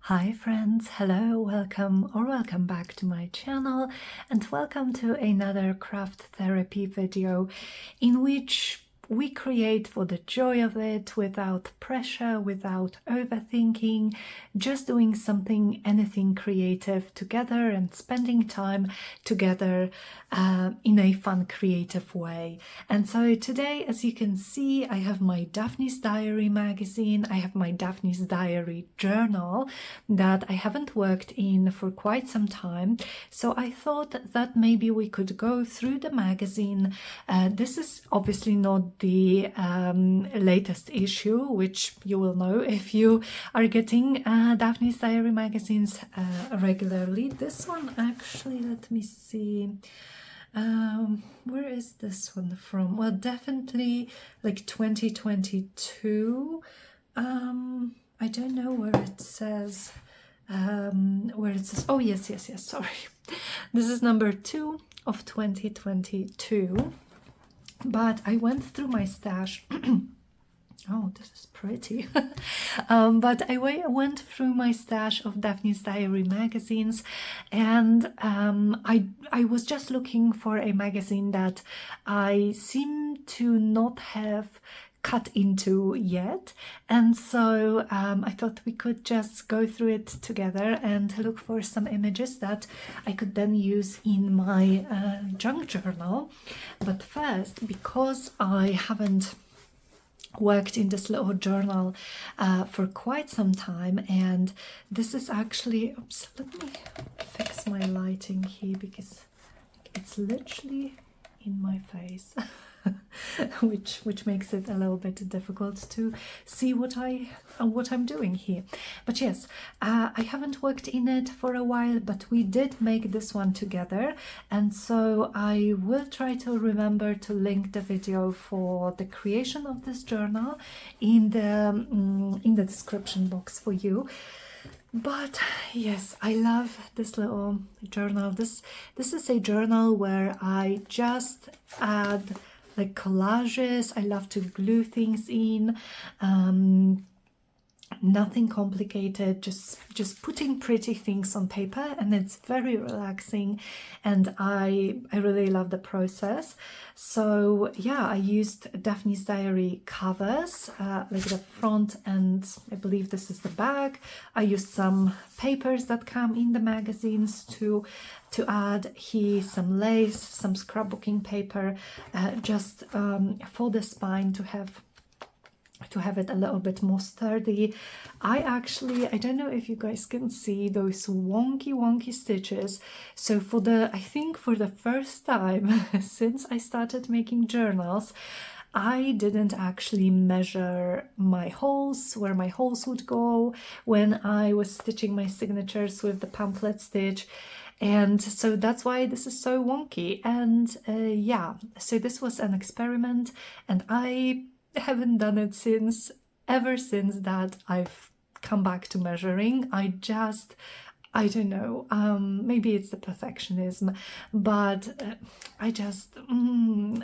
Hi friends, hello, welcome back to my channel and welcome to another craft therapy video in which we create for the joy of it without pressure, without overthinking, just doing anything creative together and spending time together in a fun, creative way. And so today, as you can see, I have my Daphne's Diary magazine, I have my Daphne's Diary journal that I haven't worked in for quite some time. So I thought that maybe we could go through the magazine. This is obviously not the latest issue, which you will know if you are getting Daphne's Diary magazines regularly. This one actually, let me see, where is this one from? Well, definitely like 2022. I don't know where it says, oh yes, sorry. This is number 2 of 2022. But I went through my stash. Oh, this is pretty. But I went through my stash of Daphne's Diary magazines, and I was just looking for a magazine that I seem to not have cut into yet, and so I thought we could just go through it together and look for some images that I could then use in my junk journal. But first, because I haven't worked in this little journal for quite some time, and this is actually, oops, let me fix my lighting here because it's literally in my face. which makes it a little bit difficult to see what I'm doing here. But yes, I haven't worked in it for a while, but we did make this one together, and so I will try to remember to link the video for the creation of this journal in the description box for you. But yes, I love this little journal. This is a journal where I just add like collages. I love to glue things in. Nothing complicated, just putting pretty things on paper, and it's very relaxing, and I really love the process. So yeah, I used Daphne's Diary covers, like the front, and I believe this is the back. I used some papers that come in the magazines to add here, some lace, some scrapbooking paper, just for the spine to have it a little bit more sturdy. I don't know if you guys can see those wonky stitches. So I think for the first time since I started making journals, I didn't actually measure my holes, where my holes would go when I was stitching my signatures with the pamphlet stitch. And so that's why this is so wonky. And yeah, so this was an experiment, and I haven't done it ever since that I've come back to measuring. I don't know, maybe it's the perfectionism, but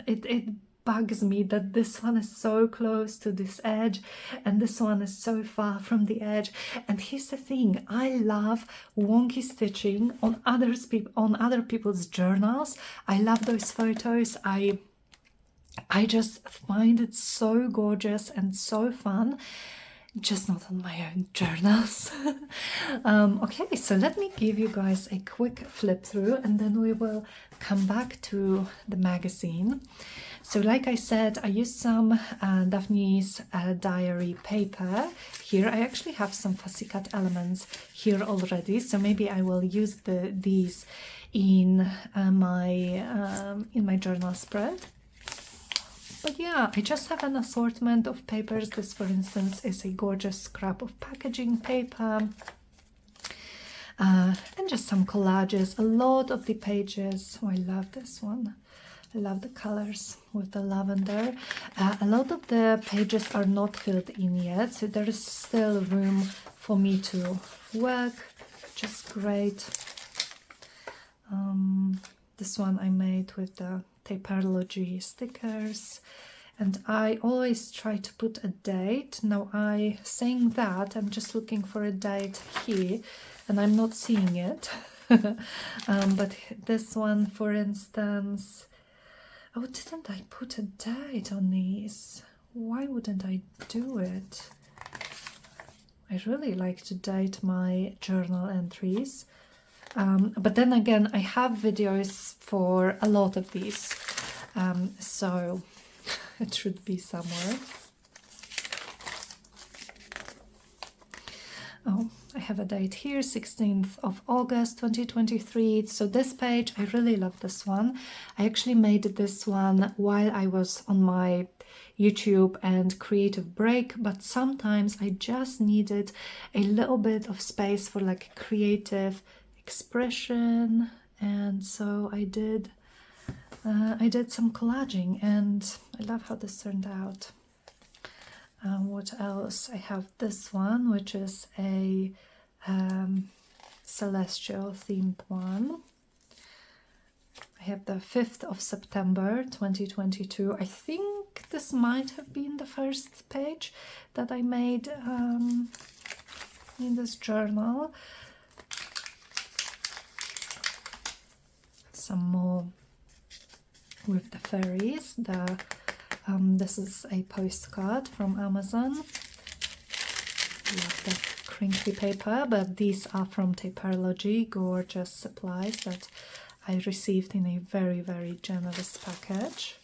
it bugs me that this one is so close to this edge and this one is so far from the edge. And here's the thing, I love wonky stitching on other people's journals. I love those photos. I just find it so gorgeous and so fun, just not on my own journals. Okay, so let me give you guys a quick flip through, and then we will come back to the magazine. So like I said, I used some Daphne's Diary paper. Here I actually have some fussy cut elements here already, so maybe I will use these in my journal spread. But yeah, I just have an assortment of papers. This, for instance, is a gorgeous scrap of packaging paper. And just some collages. A lot of the pages, oh, I love this one. I love the colors with the lavender. A lot of the pages are not filled in yet, so there is still room for me to work. Just great. This one I made with the Taperology stickers, and I always try to put a date. Now saying that, I'm just looking for a date here and I'm not seeing it. But this one, for instance, oh, didn't I put a date on these? Why wouldn't I do it? I really like to date my journal entries. But then again, I have videos for a lot of these, so it should be somewhere. Oh, I have a date here, 16th of August 2023. So this page, I really love this one. I actually made this one while I was on my YouTube and creative break, but sometimes I just needed a little bit of space for like creative expression, and so I did some collaging, and I love how this turned out. What else? I have this one, which is a celestial themed one. I have the 5th of September 2022. I think this might have been the first page that I made in this journal. Some more with the fairies. This is a postcard from Amazon. Love the crinkly paper, but these are from Tattered, gorgeous supplies that I received in a very, very generous package.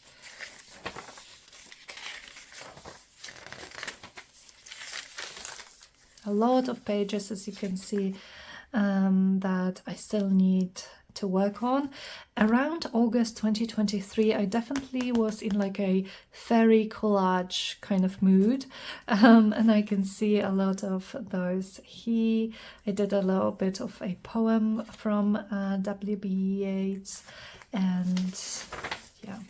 A lot of pages, as you can see, that I still need to work on. Around August 2023, I definitely was in like a fairy collage kind of mood, and I can see a lot of those here. I did a little bit of a poem from W.B. Yeats, and yeah,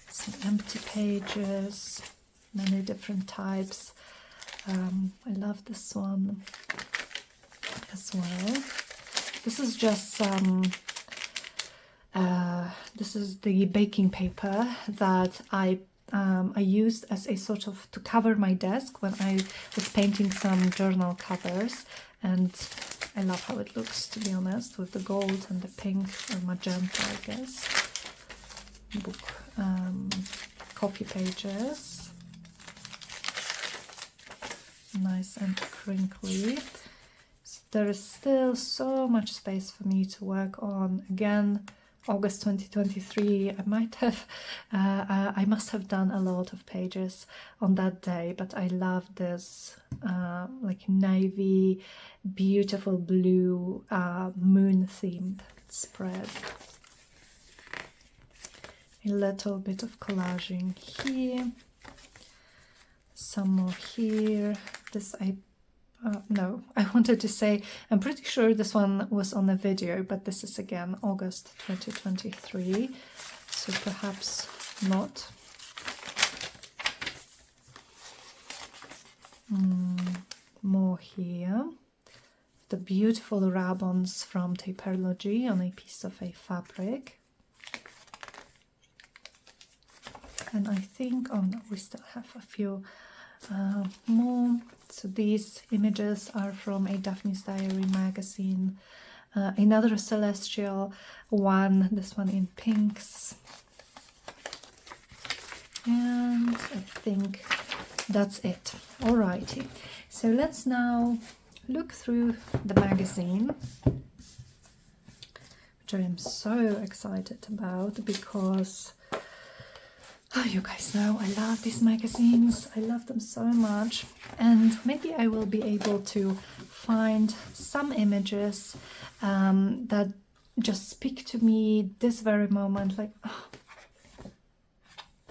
some empty pages, many different types. I love this one as well. This is just some, this is the baking paper that I used as a sort of to cover my desk when I was painting some journal covers, and I love how it looks, to be honest, with the gold and the pink or magenta, I guess. Book, copy pages, nice and crinkly. There is still so much space for me to work on. Again, August 2023, I must have done a lot of pages on that day, but I love this like navy, beautiful blue moon themed spread. A little bit of collaging here, some more here. This no, I wanted to say, I'm pretty sure this one was on a video, but this is again August 2023, so perhaps not. More here. The beautiful ribbons from Tattered on a piece of a fabric. And I think, oh no, we still have a few more. So these images are from a Daphne's Diary magazine, another celestial one, this one in pinks, and I think that's it. Alrighty, so let's now look through the magazine, which I am so excited about because oh, you guys know I love these magazines. I love them so much, and maybe I will be able to find some images that just speak to me this very moment. Like, oh,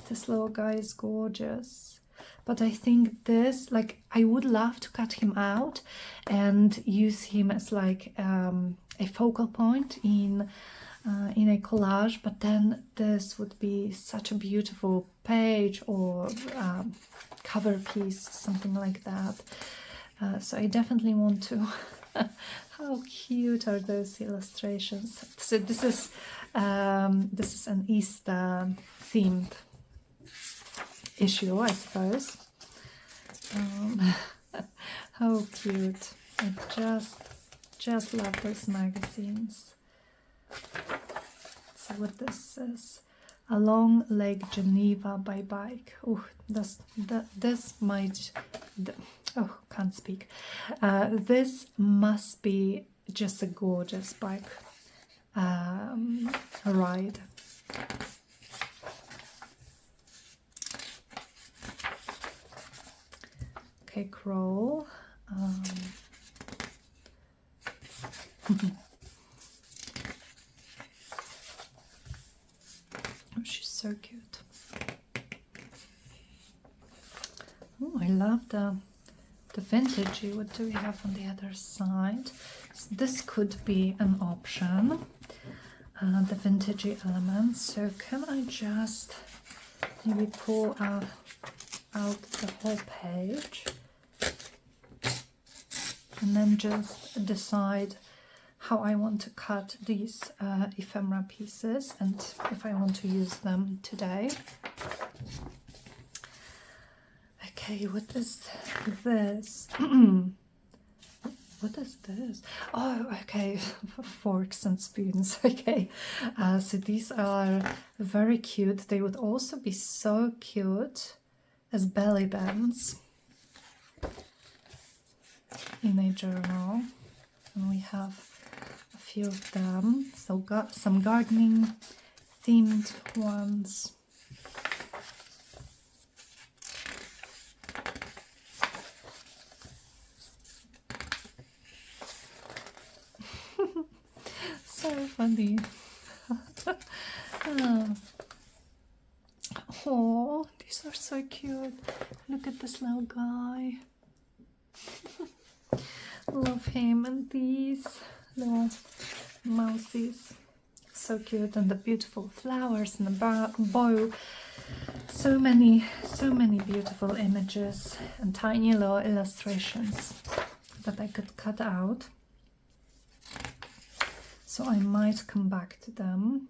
this little guy is gorgeous. But I think this, like, I would love to cut him out and use him as like a focal point in a collage, but then this would be such a beautiful page or cover piece, something like that. So I definitely want to. How cute are those illustrations? So this is an Easter themed issue, I suppose. How cute. I just love those magazines. So what this is, along Lake Geneva by bike. Oh, this might, oh, can't speak. This must be just a gorgeous bike ride. Okay, Crawl. Oh, she's so cute. Oh, I love the vintagey. What do we have on the other side? So this could be an option. The vintagey elements. So can I just maybe pull out the whole page and then just decide how I want to cut these ephemera pieces and if I want to use them today. Okay, what is this? What is this? Oh, okay, forks and spoons. Okay, so these are very cute. They would also be so cute as belly bands in a journal. And we have a few of them. So got some gardening themed ones. So funny. Oh, these are so cute. Look at this little guy. Love him. And these little mousies. So cute. And the beautiful flowers and the bow. So many beautiful images and tiny little illustrations that I could cut out. So I might come back to them.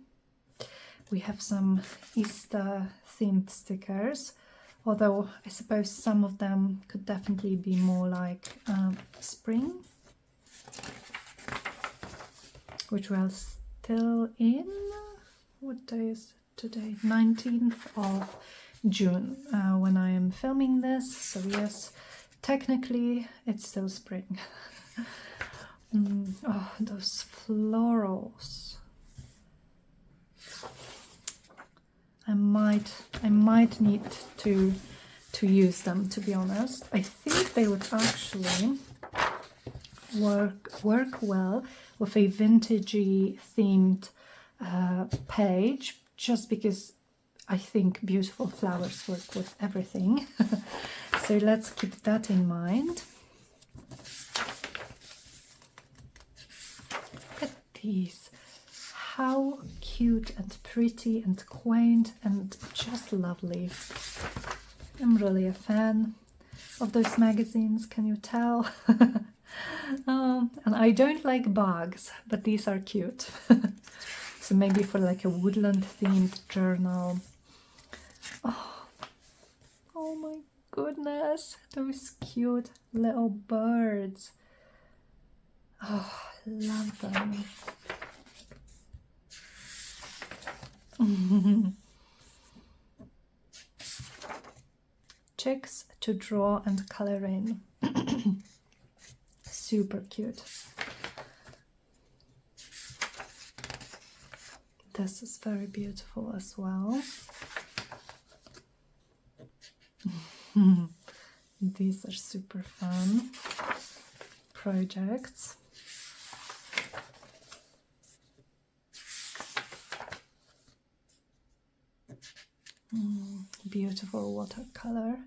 We have some Easter themed stickers, although I suppose some of them could definitely be more like spring, which we're still in. What day is it today? 19th of June when I am filming this. So yes, technically it's still spring. Oh, those florals. I might need to use them, to be honest. I think they would actually work well with a vintagey themed page, just because I think beautiful flowers work with everything. So let's keep that in mind. Look at these. How cute and pretty and quaint and just lovely. I'm really a fan of those magazines, can you tell? And I don't like bugs, but these are cute. So maybe for like a woodland themed journal. Oh my goodness, those cute little birds. Oh, love them. Chicks to draw and color in. Super cute. This is very beautiful as well. These are super fun projects. Beautiful watercolor.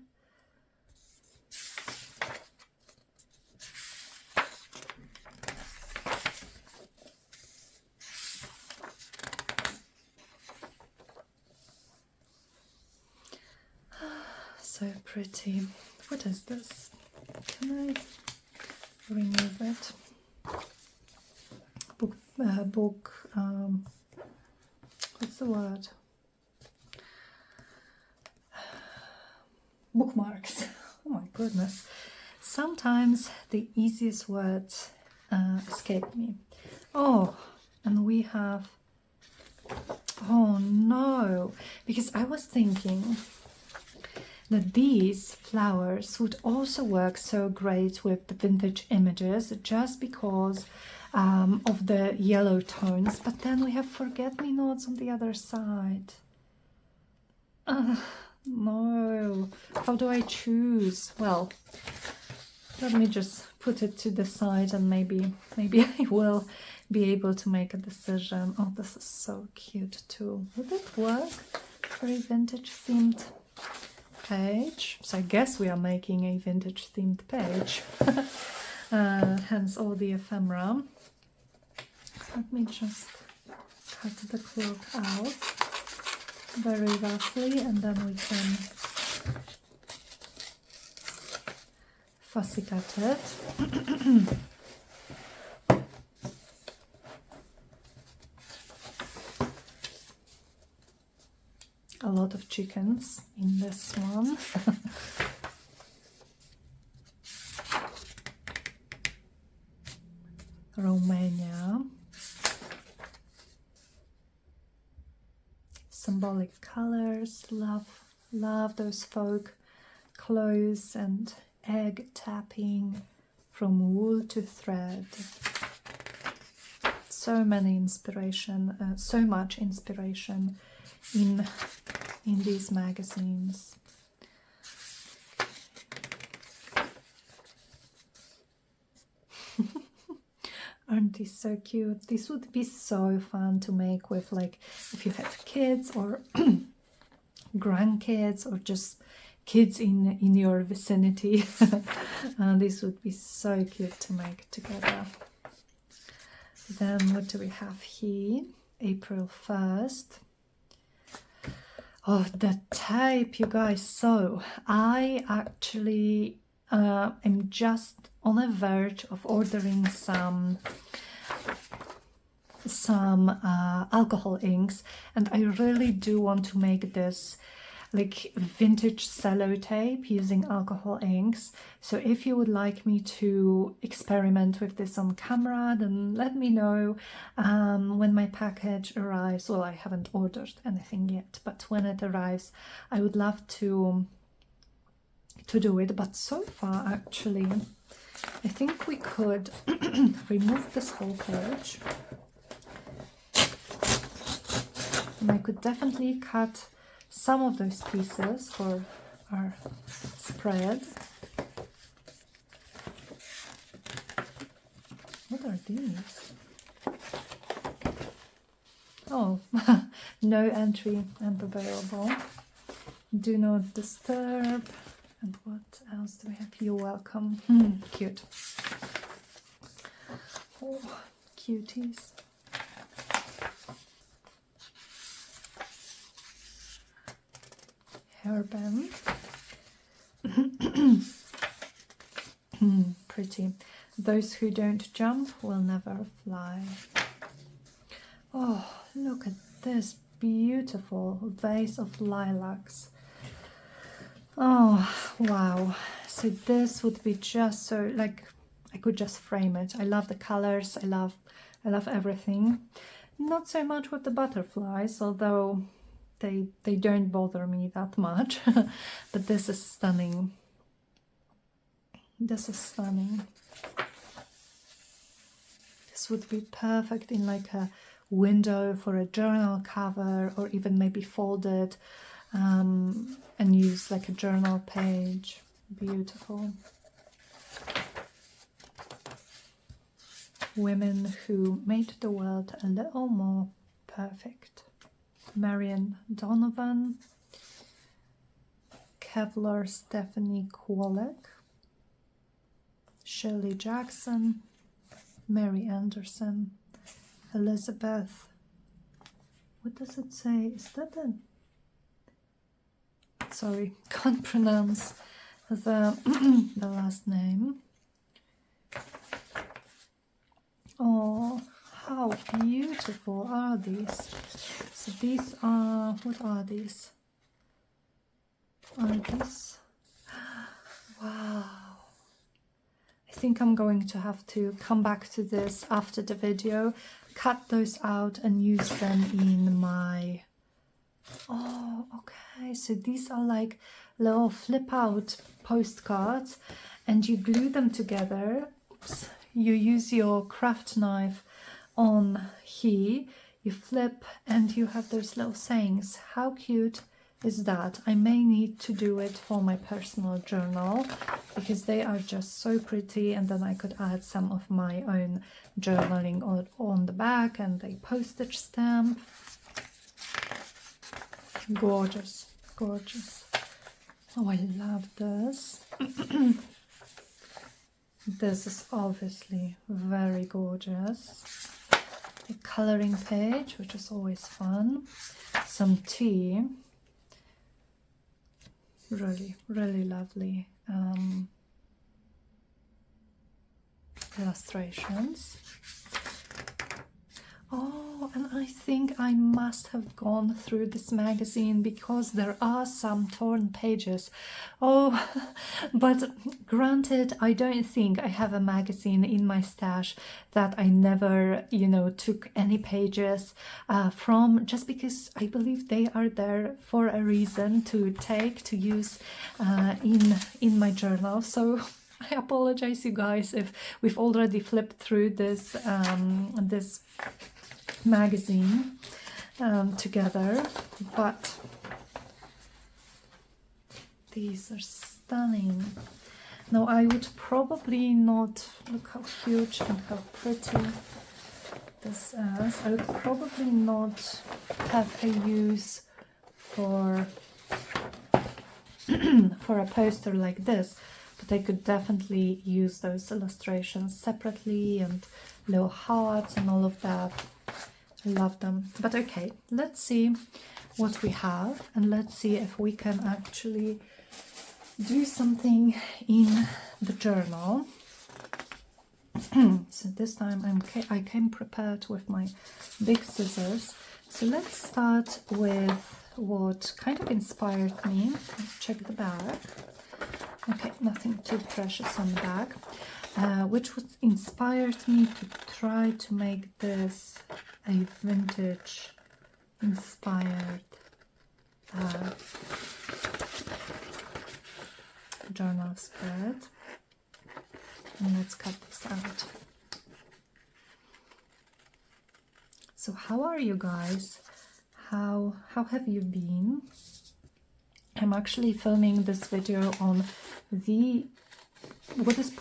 So pretty. What is this? Can I remove it? Book. What's the word? bookmarks. Oh my goodness. Sometimes the easiest words escape me. Oh, and we have, oh no, because I was thinking that these flowers would also work so great with the vintage images just because of the yellow tones, but then we have forget-me-nots on the other side. No, how do I choose? Well, let me just put it to the side and maybe I will be able to make a decision. Oh, this is so cute too. Would it work for a vintage themed page? So I guess we are making a vintage themed page. Hence all the ephemera. Let me just cut the cloth out very roughly, and then we can fussy cut it. A lot of chickens in this one. Romania. Symbolic colors, love those folk clothes and egg tapping from wool to thread. So many inspiration, so much inspiration in these magazines. Aren't these so cute? This would be so fun to make with, like, if you have kids or grandkids or just kids in your vicinity. This would be so cute to make together. Then what do we have here? April 1st. Oh, the tape, you guys. So I actually am just on the verge of ordering some alcohol inks, and I really do want to make this like vintage sellotape using alcohol inks. So if you would like me to experiment with this on camera, then let me know when my package arrives. Well, I haven't ordered anything yet, but when it arrives, I would love to do it. But so far, actually, I think we could remove this whole page, and I could definitely cut some of those pieces for our spread. What are these? Oh, no entry and available. Do not disturb. And what else do we have? You're welcome. Cute. Oh, cuties. Hairband. Pretty. Those who don't jump will never fly. Oh, look at this beautiful vase of lilacs. Oh, wow. So this would be just so, like, I could just frame it. I love the colors. I love everything. Not so much with the butterflies, although they don't bother me that much. But this is stunning. This is stunning. This would be perfect in like a window for a journal cover, or even maybe folded and use like a journal page. Beautiful. Women who made the world a little more perfect. Marian Donovan, Kevlar Stephanie Kwolek, Shirley Jackson, Mary Anderson, Elizabeth. What does it say? Is that a... Sorry, can't pronounce the the last name. Oh, how beautiful are these? So these are, what are these? Are these think I'm going to have to come back to this after the video, cut those out and use them in my... Oh, okay, so these are like little flip out postcards, and you glue them together. Oops. You use your craft knife on here, you flip, and you have those little sayings. How cute is that? I may need to do it for my personal journal because they are just so pretty, and then I could add some of my own journaling on the back, and a postage stamp. Gorgeous, gorgeous. Oh, I love this. This is obviously very gorgeous. A coloring page, which is always fun. Some tea. Really, really lovely illustrations. Oh, and I think I must have gone through this magazine because there are some torn pages. Oh, but granted, I don't think I have a magazine in my stash that I never, you know, took any pages from, just because I believe they are there for a reason, to use in my journal. So I apologize, you guys, if we've already flipped through this this magazine together, but these are stunning. Now, I would probably not, look how huge and how pretty this is. I would probably not have a use for for a poster like this, but I could definitely use those illustrations separately, and little hearts and all of that. I love them. But okay, let's see what we have, and let's see if we can actually do something in the journal. So this time I came prepared with my big scissors. So let's start with what kind of inspired me. Let's check the bag. Okay, nothing too precious on the bag. Which was inspired me to try to make this a vintage inspired journal spread. And let's cut this out. So how are you guys? How have you been? I'm actually filming this video on what is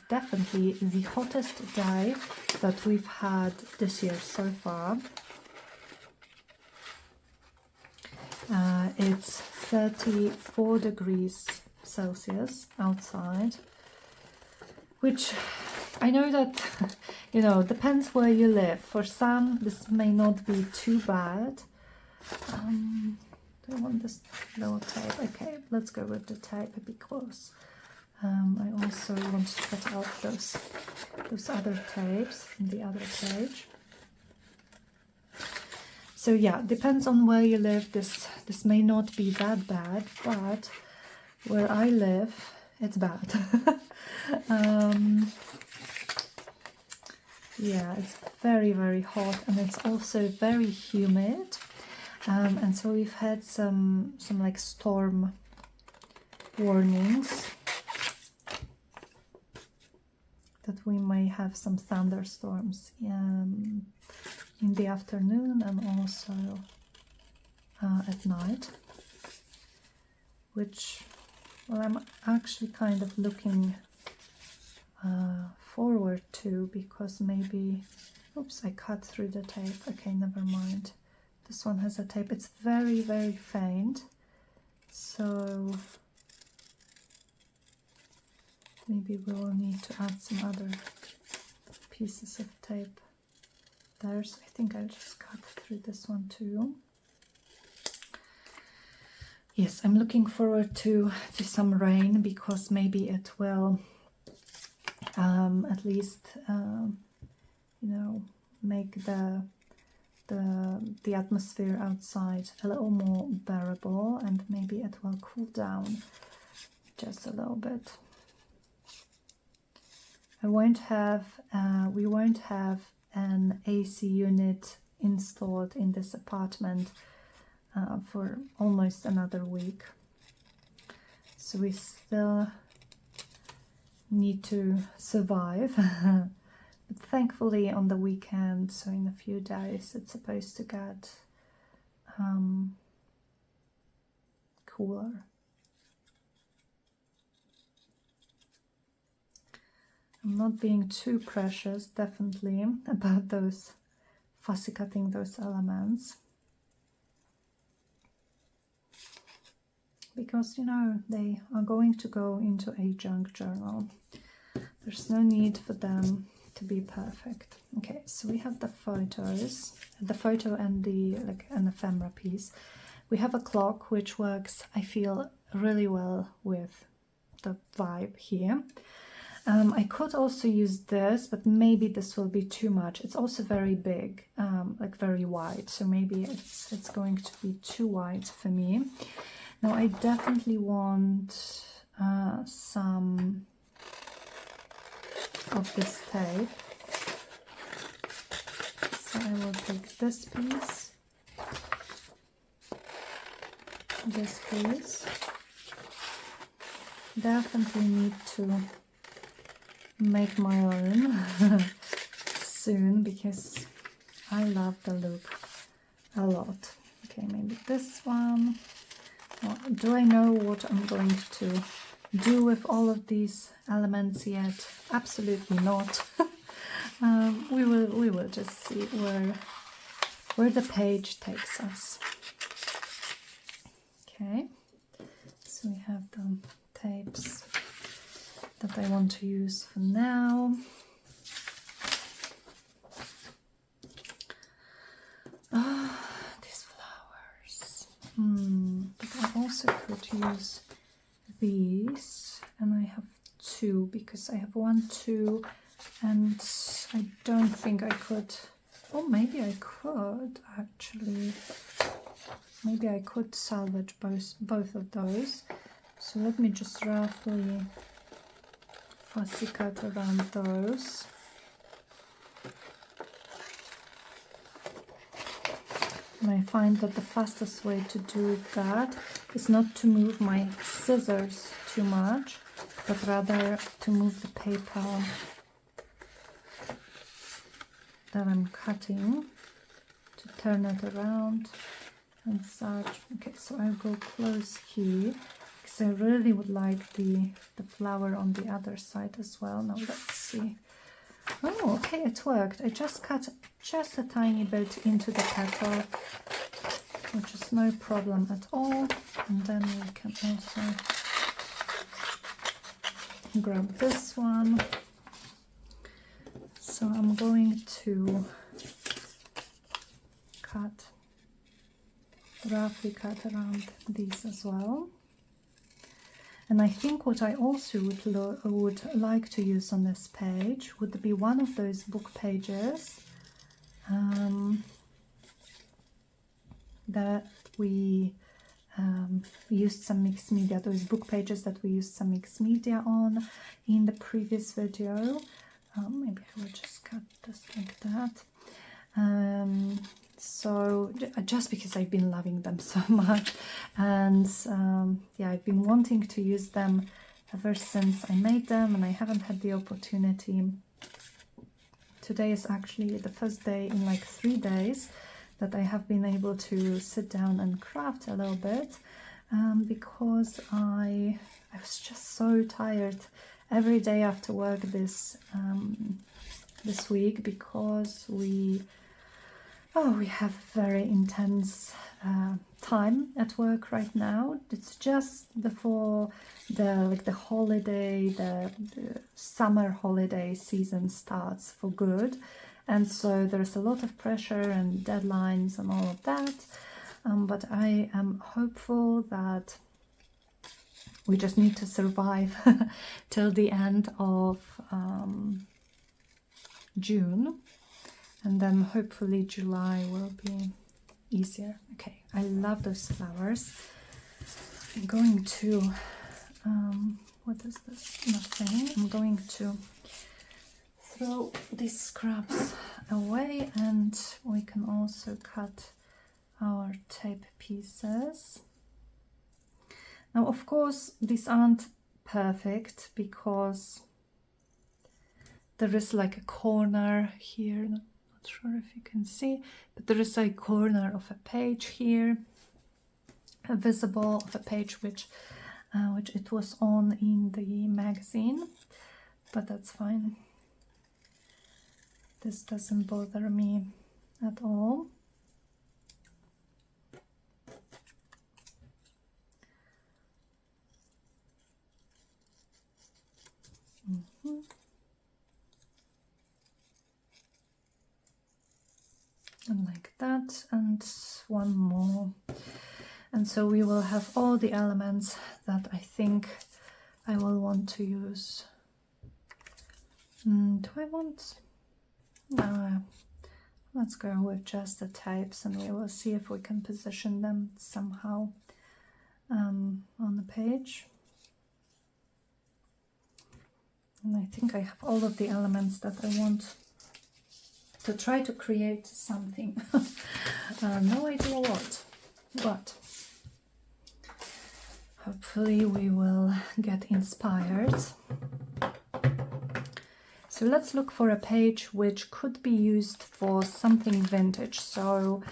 definitely the hottest day that we've had this year so far. It's 34 degrees Celsius outside, which I know that, you know, depends where you live. For some, this may not be too bad. Do I want this little tape? Okay, let's go with the tape because I also want to cut out those other tapes from the other page. So yeah, depends on where you live. This may not be that bad, but where I live, it's bad. Yeah, it's very, very hot, and it's also very humid. And so we've had some like storm warnings that we may have some thunderstorms in the afternoon and also at night, which, well, I'm actually kind of looking forward to, because maybe, oops, I cut through the tape. Okay, never mind. This one has a tape. It's very, very faint, so maybe we will need to add some other pieces of tape there. So I think I'll just cut through this one too. Yes, I'm looking forward to some rain, because maybe it will at least you know, make the atmosphere outside a little more bearable, and maybe it will cool down just a little bit. we won't have an AC unit installed in this apartment for almost another week. So we still need to survive. But thankfully on the weekend, so in a few days, it's supposed to get cooler. I'm not being too precious, definitely, about those fussy cutting those elements. Because, you know, they are going to go into a junk journal. There's no need for them to be perfect. Okay, so we have the photos, the photo and the an ephemera piece. We have a clock which works, I feel, really well with the vibe here. I could also use this, but maybe this will be too much. It's also very big, like very wide, so maybe it's going to be too wide for me. Now I definitely want some of this tape, so I will take this piece, definitely need to make my own soon because I love the look a lot. Okay, maybe this one. Well, do I know what I'm going to do with all of these elements yet? Absolutely not. We will just see where the page takes us. Okay, so we have the tapes that I want to use for now. These flowers. But I also could use these, and I have two because I have 1, 2, and I don't think I could. Oh, maybe I could actually. Maybe I could salvage both of those. So let me just roughly fussy cut around those. And I find that the fastest way to do that is not to move my scissors too much, but rather to move the paper that I'm cutting, to turn it around and such. Okay, so I'll go close here because I really would like the flower on the other side as well. Now let's see. Oh, okay, it worked. I just cut just a tiny bit into the petal, which is no problem at all. And then we can also grab this one. So I'm going to roughly cut around these as well. And I think what I also would like to use on this page would be one of those book pages that we used some mixed media, those book pages that we used some mixed media on in the previous video. Maybe I will just cut this like that. So just because I've been loving them so much, and yeah, I've been wanting to use them ever since I made them, and I haven't had the opportunity. Today is actually the first day in like 3 days that I have been able to sit down and craft a little bit, because I was just so tired every day after work this week, because we have very intense time at work right now. It's just before the holiday, the summer holiday season starts for good, and so there's a lot of pressure and deadlines and all of that. But I am hopeful that we just need to survive till the end of June. And then hopefully July will be easier. Okay, I love those flowers. I'm going to, what is this? Nothing. I'm going to throw these scraps away, and we can also cut our tape pieces. Now, of course, these aren't perfect because there is like a corner here. Not sure if you can see, but there is a corner of a page here, visible of a page which it was on in the magazine, but that's fine. This doesn't bother me at all. And like that, and one more. And so we will have all the elements that I think I will want to use. Do I want... No, let's go with just the tapes, and we will see if we can position them somehow on the page. And I think I have all of the elements that I want to try to create something. No idea what, but hopefully we will get inspired. So let's look for a page which could be used for something vintage. So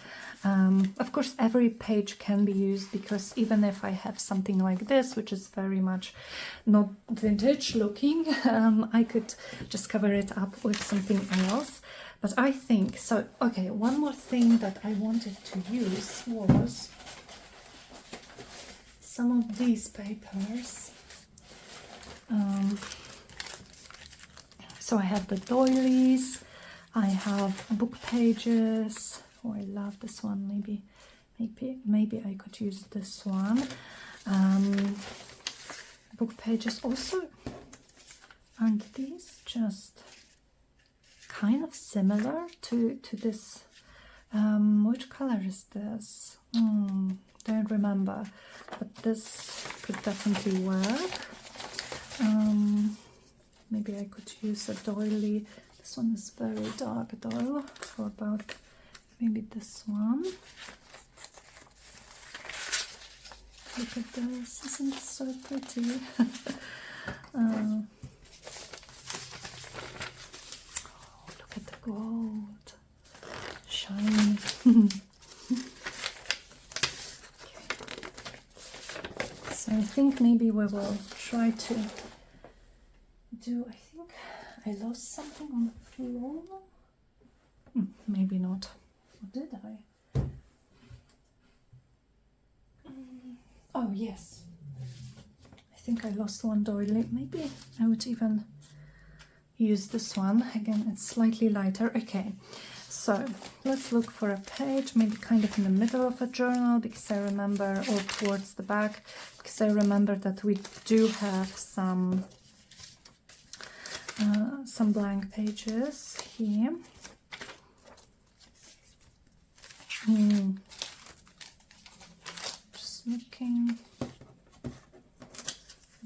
of course every page can be used, because even if I have something like this, which is very much not vintage looking, I could just cover it up with something else. But I think, so okay, one more thing that I wanted to use was some of these papers. So I have the doilies, I have book pages. Oh, I love this one. Maybe I could use this one. Book pages also. Aren't these just kind of similar to this? Which color is this? Don't remember, but this could definitely work. Maybe I could use a doily. This one is very dark though, for about maybe this one. Look at this, isn't it so pretty? Oh, look at the gold, shiny. So I think maybe we will try to do, I think I lost something on the floor. Maybe not. Or did I? Oh yes. I think I lost one doily. Maybe I would even use this one. Again, it's slightly lighter. Okay, so let's look for a page, maybe kind of in the middle of a journal, because I remember, or towards the back, because I remember that we do have some blank pages here. Just looking.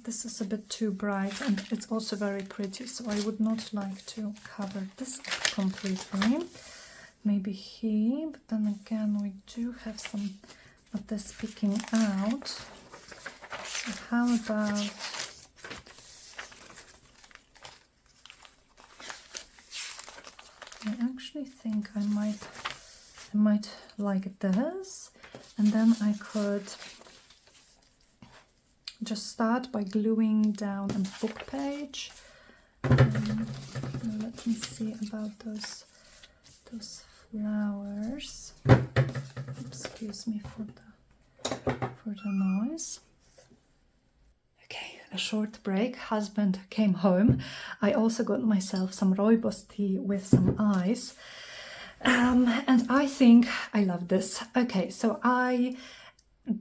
This is a bit too bright, and it's also very pretty, so I would not like to cover this completely. Maybe here, but then again we do have some of this peeking out. So how about I actually think I might like this, and then I could just start by gluing down a book page. Let me see about those flowers. Excuse me for the noise. Okay, a short break. Husband came home. I also got myself some rooibos tea with some ice. And I think I love this. Okay, so I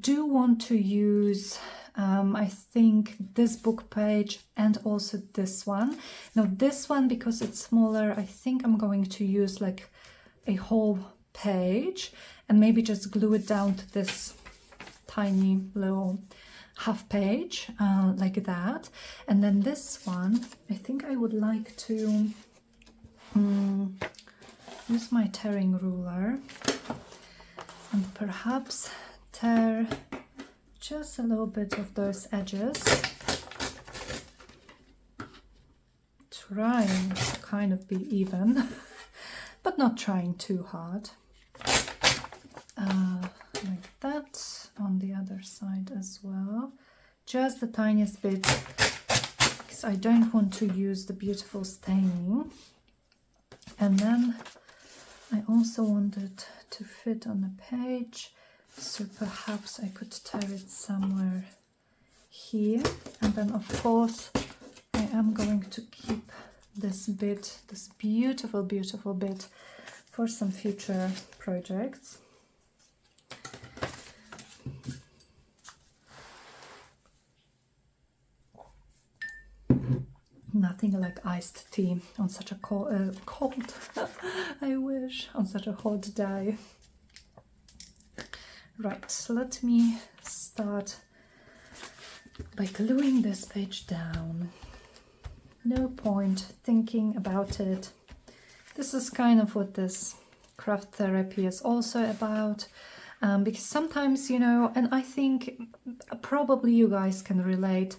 do want to use I think this book page and also this one. Now this one, because it's smaller, I think I'm going to use like a whole page and maybe just glue it down to this tiny little half page like that. And then this one, I think I would like to use my tearing ruler and perhaps tear just a little bit of those edges, trying to kind of be even, but not trying too hard. Like that, on the other side as well. Just the tiniest bit, because I don't want to use the beautiful staining. And then I also want it to fit on the page, so perhaps I could tear it somewhere here. And then of course I am going to keep this bit, this beautiful, beautiful bit, for some future projects. Nothing like iced tea on such a cold, I wish, on such a hot day. Right, so let me start by gluing this page down. No point thinking about it. This is kind of what this craft therapy is also about. Because sometimes, you know, and I think probably you guys can relate,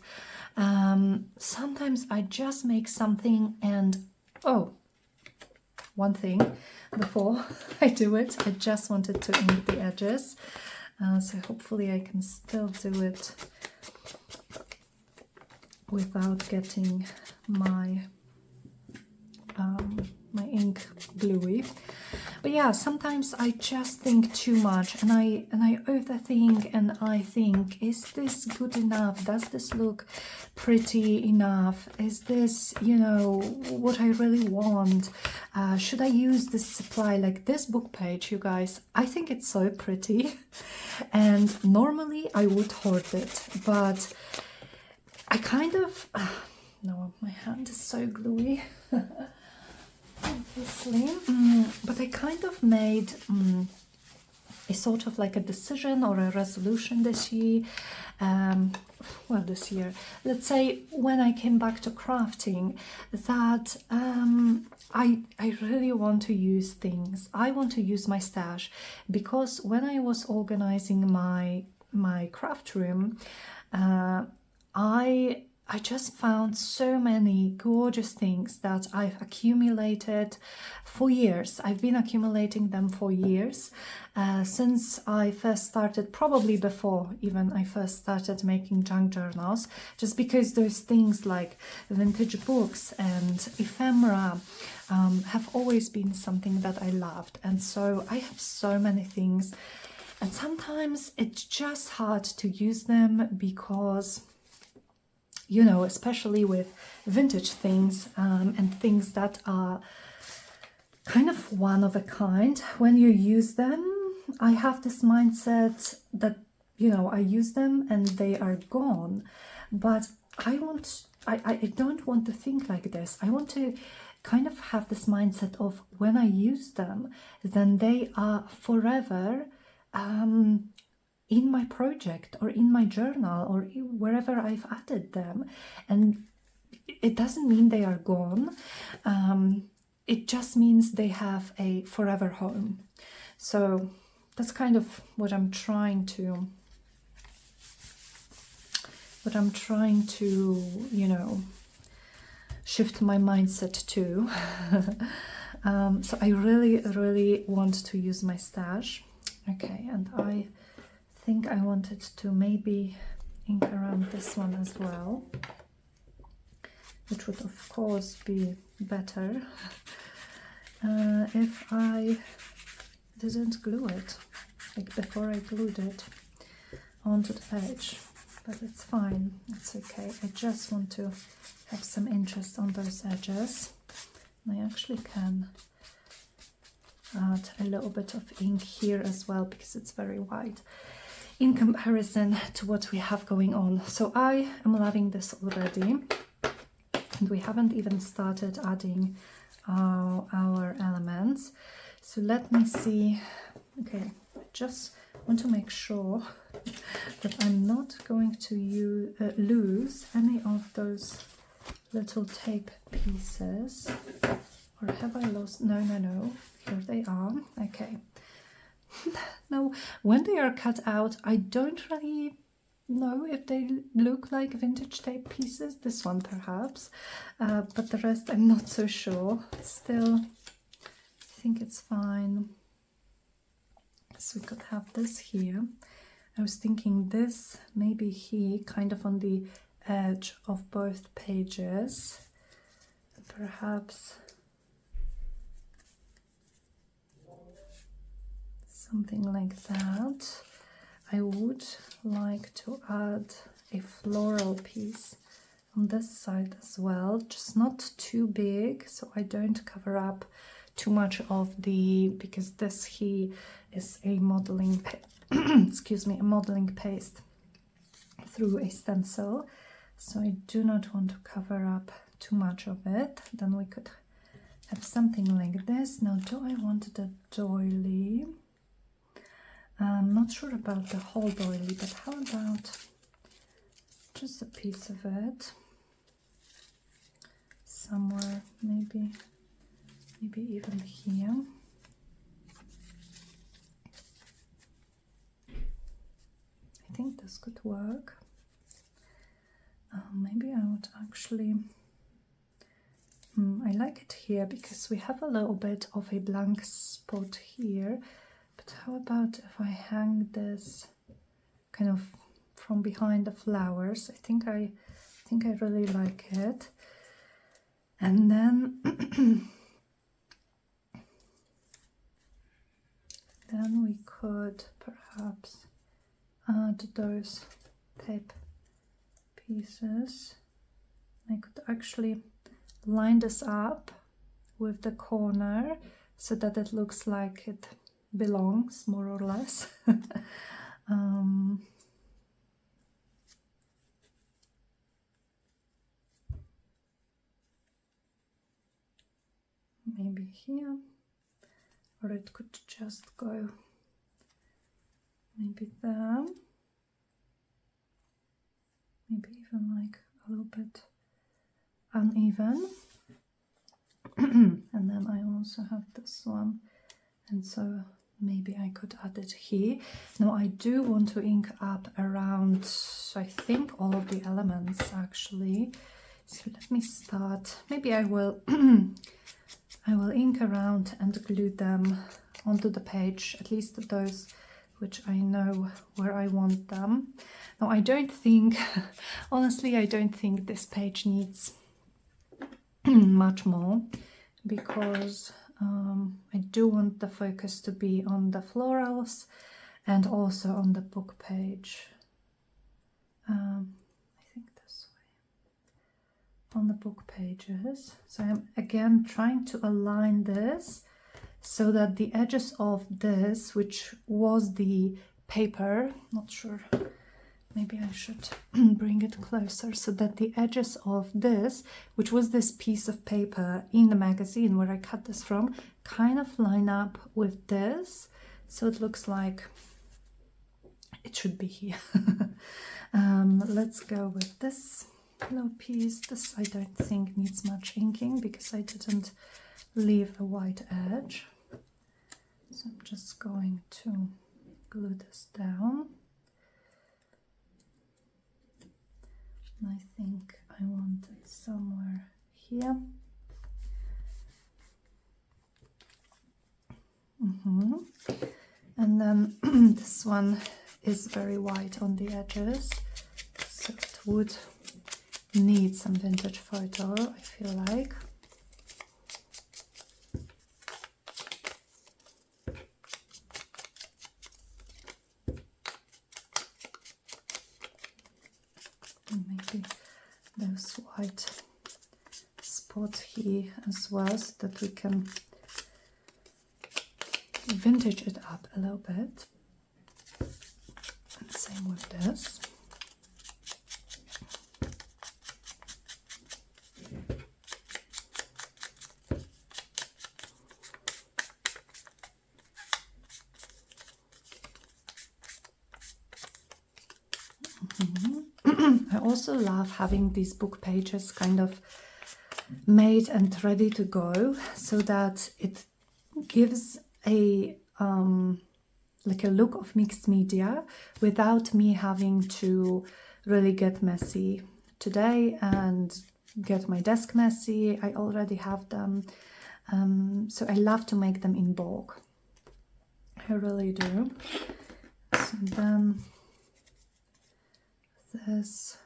sometimes I just make something and, oh, one thing before I do it, I just wanted to ink the edges, so hopefully I can still do it without getting my my ink gluey. But yeah, sometimes I just think too much, and I overthink, and I think, is this good enough? Does this look pretty enough? Is this, you know, what I really want? Should I use this supply? Like this book page, you guys, I think it's so pretty, and normally I would hoard it, but I kind of no, my hand is so gluey. Obviously, but I kind of made a sort of like a decision or a resolution this year. Well, this year, let's say, when I came back to crafting, that I really want to use things. I want to use my stash, because when I was organizing my craft room, I just found so many gorgeous things that I've accumulated for years. I've been accumulating them for years, since I first started, probably before even I first started making junk journals, just because those things like vintage books and ephemera have always been something that I loved. And so I have so many things, and sometimes it's just hard to use them because, you know, especially with vintage things and things that are kind of one of a kind, when you use them, I have this mindset that, you know, I use them and they are gone. But I don't want to think like this. I want to kind of have this mindset of, when I use them, then they are forever in my project or in my journal or wherever I've added them. And it doesn't mean they are gone. It just means they have a forever home. So that's kind of what I'm trying to you know, shift my mindset to. So I really want to use my stash. Okay, and I think I wanted to maybe ink around this one as well, which would of course be better if I didn't glue it, like before I glued it onto the page. But it's fine, it's okay. I just want to have some interest on those edges. And I actually can add a little bit of ink here as well, because it's very white in comparison to what we have going on. So I am loving this already, and we haven't even started adding our elements. So let me see. Okay, I just want to make sure that I'm not going to lose any of those little tape pieces. Or have I lost? No, no, no. Here they are. Okay. Now, when they are cut out, I don't really know if they look like vintage tape pieces. This one perhaps, but the rest I'm not so sure. Still, I think it's fine. So we could have this here. I was thinking this maybe here, kind of on the edge of both pages. Perhaps something like that. I would like to add a floral piece on this side as well, just not too big, so I don't cover up too much of the, because this here is a modeling excuse me, a modeling paste through a stencil, so I do not want to cover up too much of it. Then we could have something like this. Now, do I want the doily? I'm not sure about the whole doily, but how about just a piece of it somewhere, maybe even here. I think this could work. Maybe I would actually I like it here because we have a little bit of a blank spot here, but how about if I hang this kind of from behind the flowers? I think I really like it. And then then we could perhaps add those tape pieces. I could actually line this up with the corner so that it looks like it belongs, more or less. Maybe here, or it could just go maybe there, maybe even like a little bit uneven. And then I also have this one, and so maybe I could add it here. Now I do want to ink up around, I think, all of the elements actually. So let me start. Maybe I will I will ink around and glue them onto the page, at least those which I know where I want them. Now I don't think, honestly, I don't think this page needs much more, because I do want the focus to be on the florals and also on the book page. I think this way, on the book pages. So I'm again trying to align this so that the edges of this, which was the paper, not sure, maybe I should bring it closer, so that the edges of this, which was this piece of paper in the magazine where I cut this from, kind of line up with this, so it looks like it should be here. Let's go with this little piece. This I don't think needs much inking because I didn't leave a white edge. So I'm just going to glue this down. I think I want it somewhere here. And then this one is very white on the edges, so it would need some vintage photo, I feel like. Maybe those white spots here as well, so that we can vintage it up a little bit. And same with this. I also love having these book pages kind of made and ready to go, so that it gives a like a look of mixed media without me having to really get messy today and get my desk messy. I already have them, so I love to make them in bulk. I really do. So then this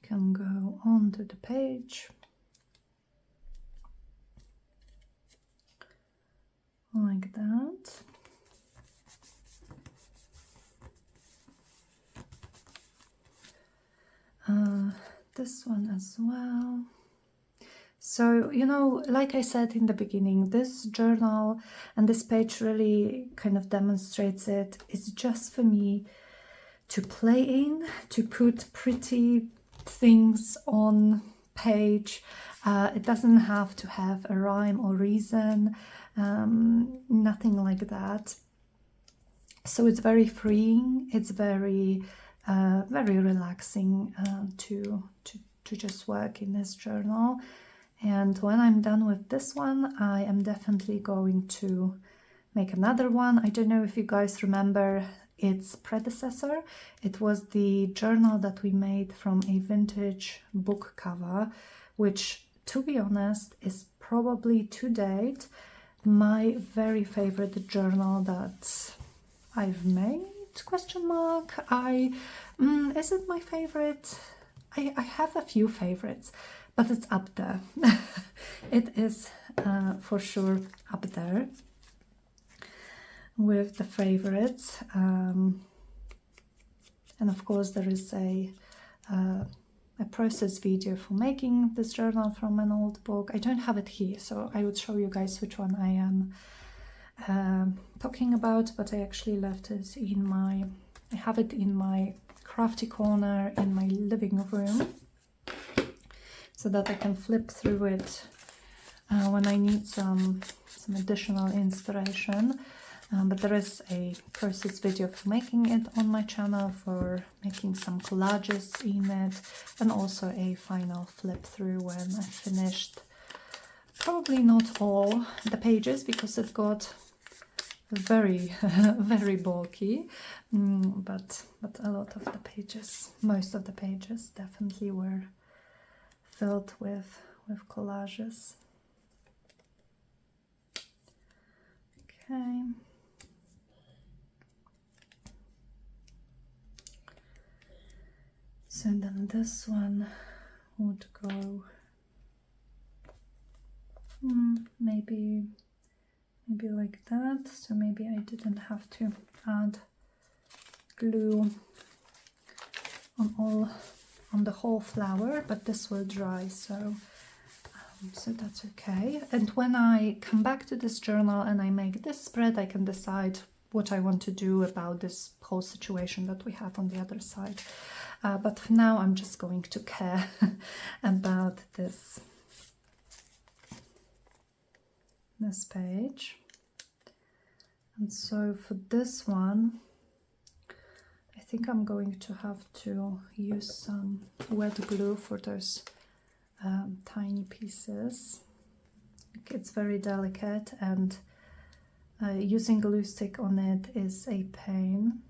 can go onto the page like that. This one as well. So, you know, like I said in the beginning, this journal and this page really kind of demonstrates it. It's just for me to play in, to put pretty things on page. It doesn't have to have a rhyme or reason, nothing like that. So it's very freeing. It's very relaxing to just work in this journal. And when I'm done with this one, I am definitely going to make another one. I don't know if you guys remember its predecessor. It was the journal that we made from a vintage book cover, which, to be honest, is probably to date my very favorite journal that I've made, question mark. Is it my favorite? I have a few favorites, but it's up there. It is for sure up there with the favorites. And of course there is a process video for making this journal from an old book. I don't have it here, so I would show you guys which one I am talking about, but I actually left it in my, I have it in my crafty corner in my living room, so that I can flip through it when I need some additional inspiration. But there is a process video for making it on my channel, for making some collages in it, and also a final flip through when I finished probably not all the pages, because it got very very bulky, but a lot of the pages, most of the pages definitely were filled with collages. Okay. So then this one would go maybe like that. So maybe I didn't have to add glue on the whole flower, but this will dry, so that's okay. And when I come back to this journal and I make this spread, I can decide what I want to do about this whole situation that we have on the other side. But for now, I'm just going to care about this page. And so for this one, I think I'm going to have to use some wet glue for those tiny pieces. It's very delicate, and using glue stick on it is a pain.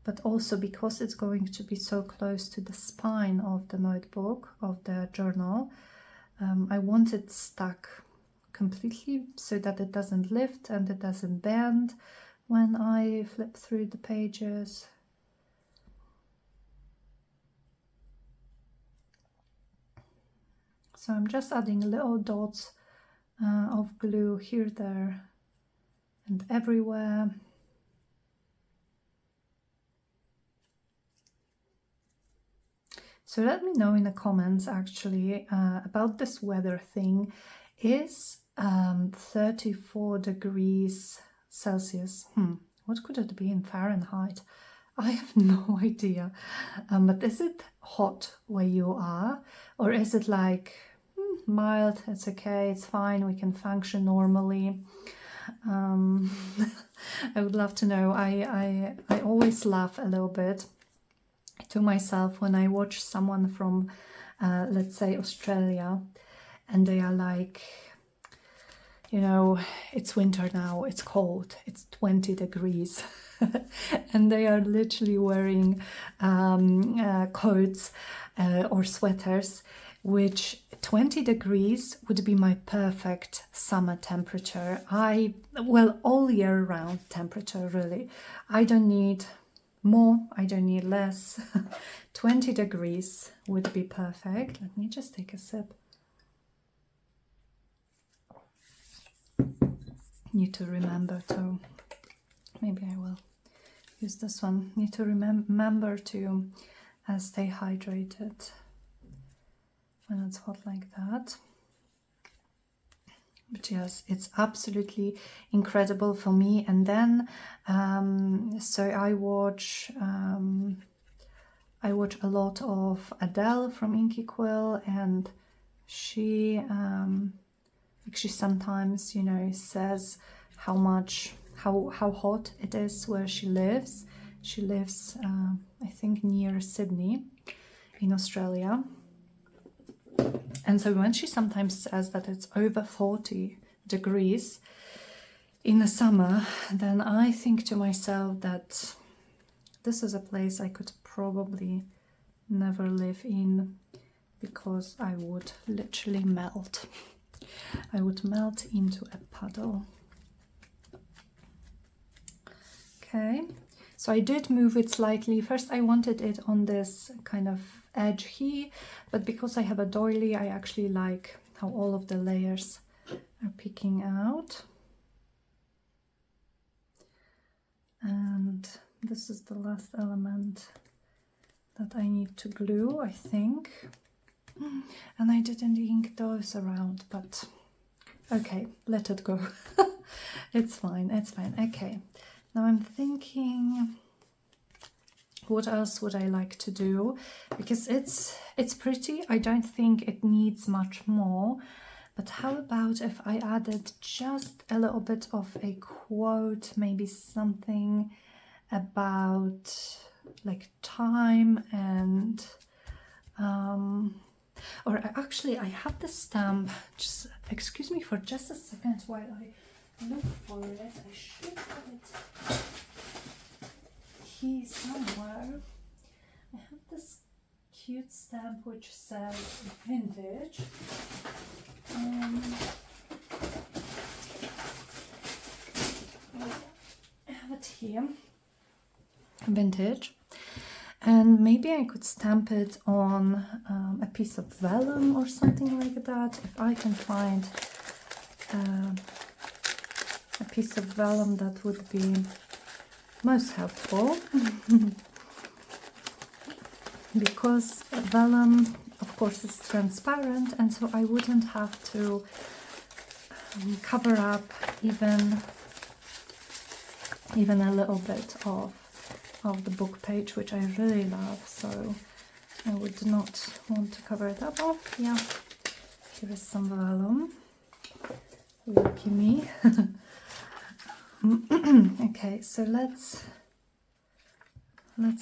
But also because it's going to be so close to the spine of the notebook, of the journal, I want it stuck completely so that it doesn't lift and it doesn't bend when I flip through the pages. So I'm just adding little dots of glue here, there, and everywhere. So let me know in the comments actually about this weather thing. Is 34 degrees Celsius, what could it be in Fahrenheit? I have no idea. But is it hot where you are? Or is it like mild, it's okay, it's fine, we can function normally? I would love to know. I always laugh a little bit to myself when I watch someone from, let's say, Australia, and they are like, you know, it's winter now, it's cold, it's 20 degrees, and they are literally wearing coats or sweaters, which 20 degrees would be my perfect summer temperature. Well, all year round temperature, really. I don't need more, I don't need less. 20 degrees would be perfect. Let me just take a sip. Need to remember to, maybe I will use this one. Need to remember to stay hydrated when it's hot like that. But yes, it's absolutely incredible for me. And then so I watch a lot of Adele from Inky Quill, and she sometimes, you know, says how hot it is where she lives. She lives I think near Sydney in Australia. And so when she sometimes says that it's over 40 degrees in the summer, then I think to myself that this is a place I could probably never live in, because I would literally melt. I would melt into a puddle. Okay, so I did move it slightly. First I wanted it on this kind of edge here, but because I have a doily, I actually like how all of the layers are peeking out. And this is the last element that I need to glue, I think. And I didn't ink those around, but okay, let it go. It's fine, it's fine. Okay, now I'm thinking, what else would I like to do? Because it's pretty. I don't think it needs much more. But how about if I added just a little bit of a quote, maybe something about like time and or actually I have the stamp. Just excuse me for just a second while I look for it. I should have it here somewhere. I have this cute stamp which says vintage. I have it here, vintage, and maybe I could stamp it on a piece of vellum or something like that. If I can find a piece of vellum, that would be most helpful. Because vellum, of course, is transparent, and so I wouldn't have to cover up even a little bit of the book page, which I really love. So I would not want to cover it up. Oh yeah, here is some vellum. Lucky me. Okay, so let's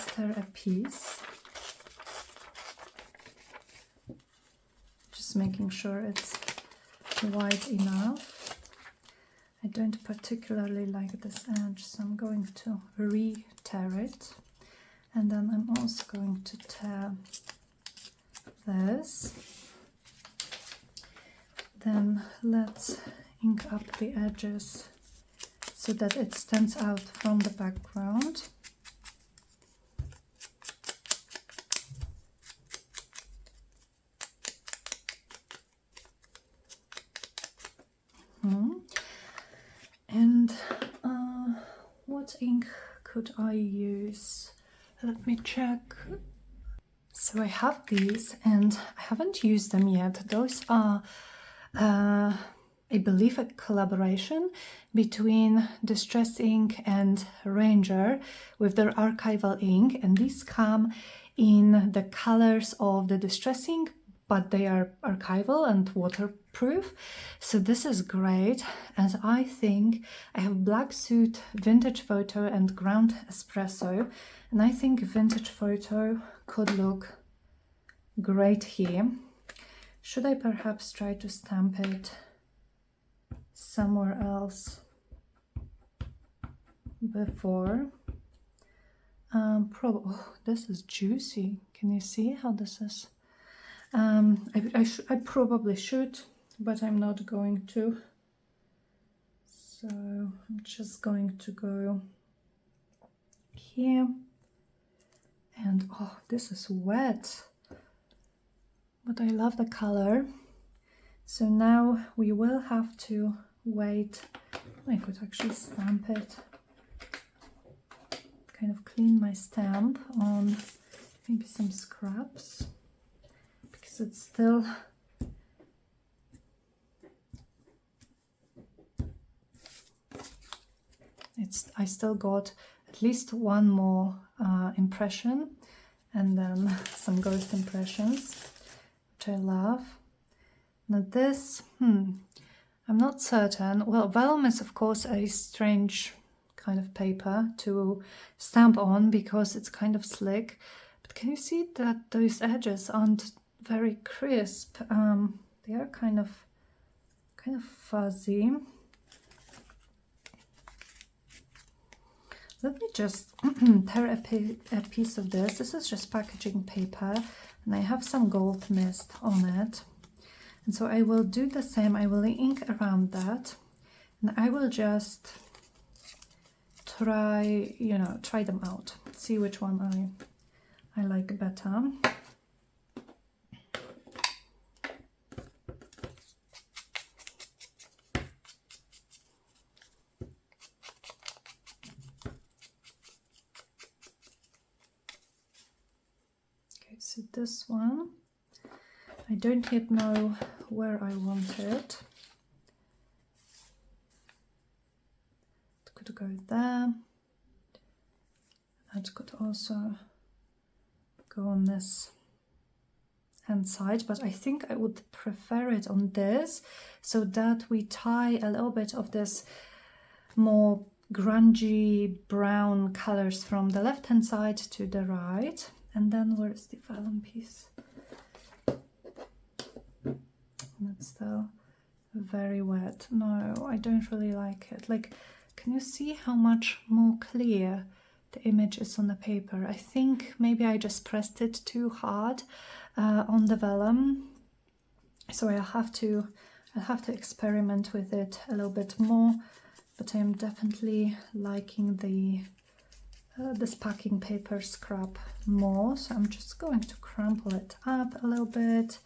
tear a piece. Just making sure it's wide enough. I don't particularly like this edge, so I'm going to re-tear it. And then I'm also going to tear this. Then let's ink up the edges so that it stands out from the background. And what ink could I use? Let me check. So I have these and I haven't used them yet. Those are, I believe, a collaboration between Distress Ink and Ranger with their archival ink, and these come in the colors of the Distress Ink, but they are archival and waterproof. So this is great. And I think I have Black Suit, Vintage Photo and Ground Espresso. And I think Vintage Photo could look great here. Should I perhaps try to stamp it somewhere else before? Oh, this is juicy. Can you see how this is? I probably should, but I'm not going to. So I'm just going to go here. And oh, this is wet, but I love the color. So now we will have to wait. I could actually stamp it. Kind of clean my stamp on maybe some scraps, because it's still I still got at least one more impression, and then some ghost impressions, which I love. Now this, I'm not certain. Well, vellum is of course a strange kind of paper to stamp on because it's kind of slick, but can you see that those edges aren't very crisp? They are kind of fuzzy. Let me just tear a piece of this. This is just packaging paper, and I have some gold mist on it, and so I will do the same. I will ink around that, and I will just try them out, see which one I like better. Okay, so this one, I don't yet know where I want it. Could go there. That could also go on this hand side, but I think I would prefer it on this, so that we tie a little bit of this more grungy brown colors from the left hand side to the right. And then where's the vellum piece? It's still very wet. No, I don't really like it. Like, can you see how much more clear the image is on the paper? I think maybe I just pressed it too hard on the vellum, so I'll have to experiment with it a little bit more. But I'm definitely liking the this packing paper scrap more. So I'm just going to crumple it up a little bit,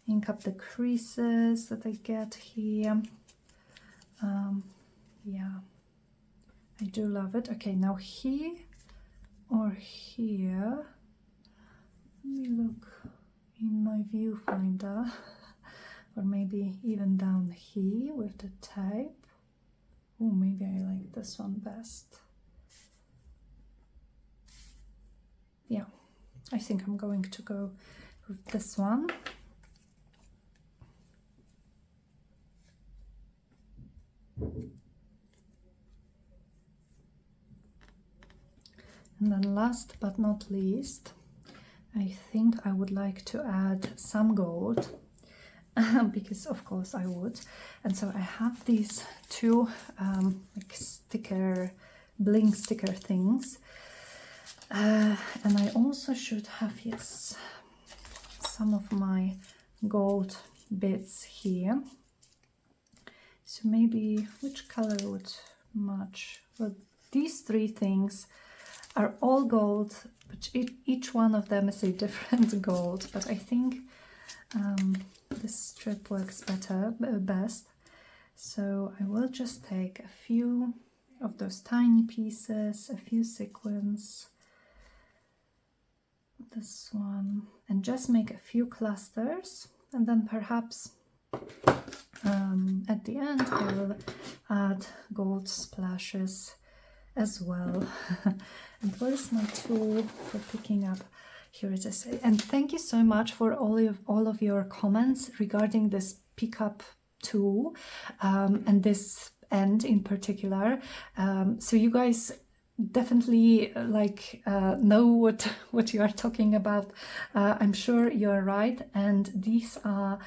ink up the creases that I get here. Yeah. I do love it. Okay, now here or here, let me look in my viewfinder, or maybe even down here with the tape. Oh, maybe I like this one best. Yeah, I think I'm going to go with this one. And then last but not least, I think I would like to add some gold, because of course I would. And so I have these two like bling sticker things. And I also should have, yes, some of my gold bits here. So maybe which color would match? Well, these three things are all gold, but each one of them is a different gold. But I think this strip works best. So I will just take a few of those tiny pieces, a few sequins, this one, and just make a few clusters, and then perhaps at the end I will add gold splashes as well. And where's my tool for picking up? here it is. And thank you so much for all of your comments regarding this pickup tool and this end in particular. So you guys definitely know what you are talking about. I'm sure you're right, and these are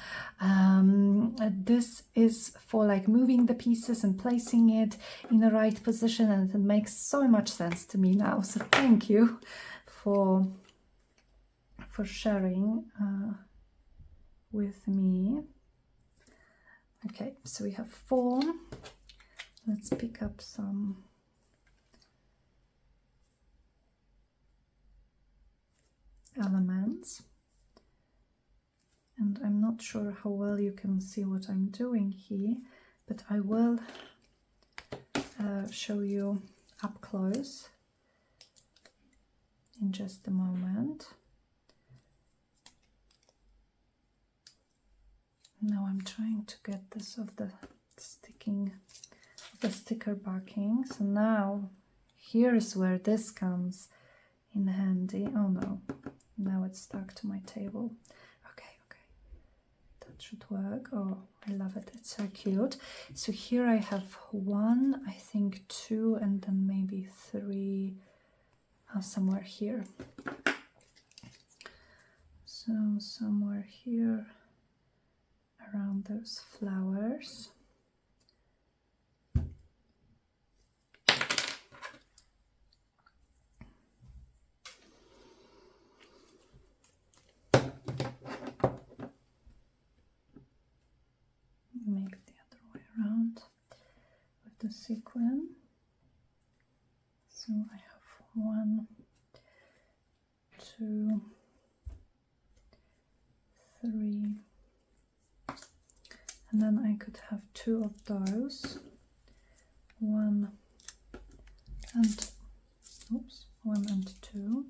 this is for like moving the pieces and placing it in the right position, and it makes so much sense to me now. So thank you for sharing with me. Okay, so we have 4. Let's pick up some elements, and I'm not sure how well you can see what I'm doing here, but I will show you up close in just a moment. Now I'm trying to get this off the sticker backing. So now here's where this comes in handy. Oh no, now it's stuck to my table. Okay, that should work. Oh, I love it, it's so cute. So here I have 1, I think 2, and then maybe 3 somewhere here. So somewhere here around those flowers. Maybe the other way around with the sequin. So I have 1, 2, 3, and then I could have 2 of those. 1 and 2.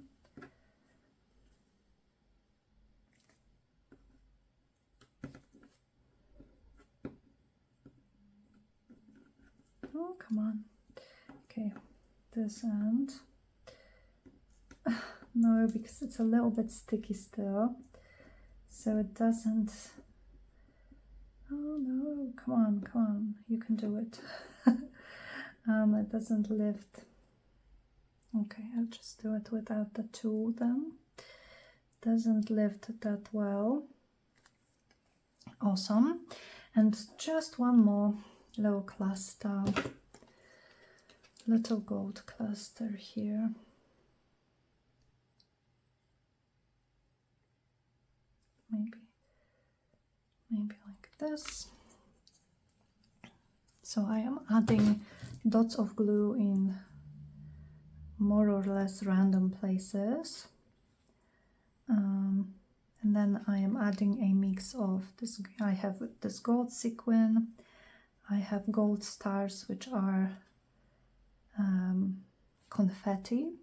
Oh, come on. Okay, this end. No, because it's a little bit sticky still, so it doesn't. Oh no, come on, you can do it. It doesn't lift. Okay, I'll just do it without the tool then. Doesn't lift that well. Awesome. And just one more little cluster, little gold cluster here. Maybe like this. So I am adding dots of glue in more or less random places. And then I am adding a mix of this. I have this gold sequin, I have gold stars, which are confetti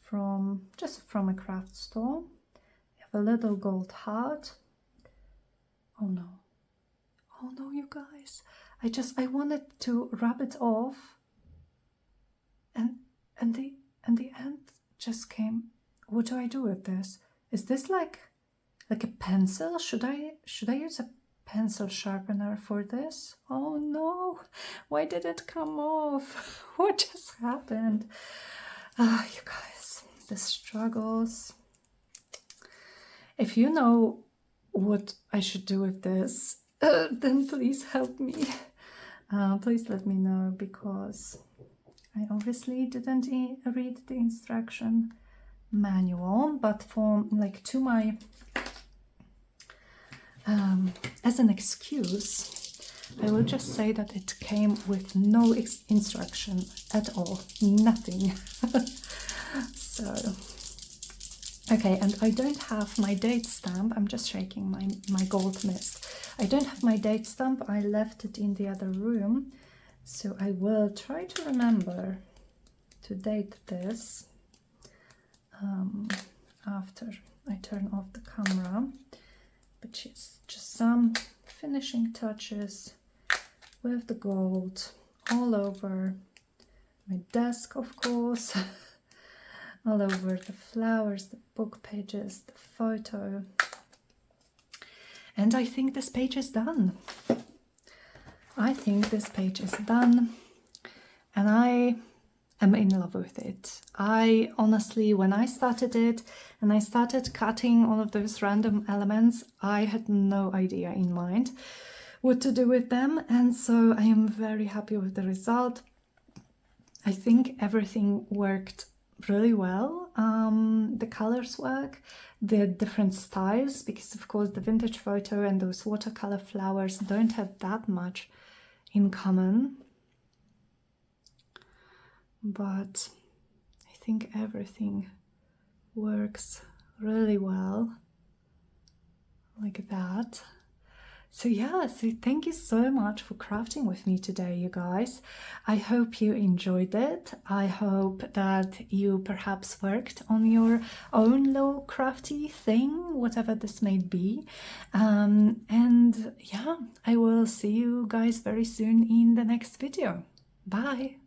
from a craft store. I have a little gold heart. Oh no, you guys, I wanted to rub it off, and the end just came. What do I do with this? Is this like a pencil? Should I use a pencil sharpener for this? Oh no, why did it come off? What just happened? You guys, the struggles. If you know what I should do with this, then please help me. Please let me know, because I obviously didn't read the instruction manual, but for to my as an excuse, I will just say that it came with no instruction at all, nothing. So okay, and I don't have my date stamp. I'm just shaking my gold mist. I don't have my date stamp. I left it in the other room, so I will try to remember to date this after I turn off the camera. But just some finishing touches with the gold all over my desk, of course. all over the flowers, the book pages, the photo. And I think this page is done. I think this page is done, and I am in love with it. I honestly, when I started it and I started cutting all of those random elements, I had no idea in mind what to do with them, and so I am very happy with the result. I think everything worked really well. The colors work, the different styles, because of course the vintage photo and those watercolor flowers don't have that much in common, but I think everything works really well like that. So yeah, so thank you so much for crafting with me today, you guys. I hope you enjoyed it. I hope that you perhaps worked on your own little crafty thing, whatever this may be. And yeah, I will see you guys very soon in the next video. Bye!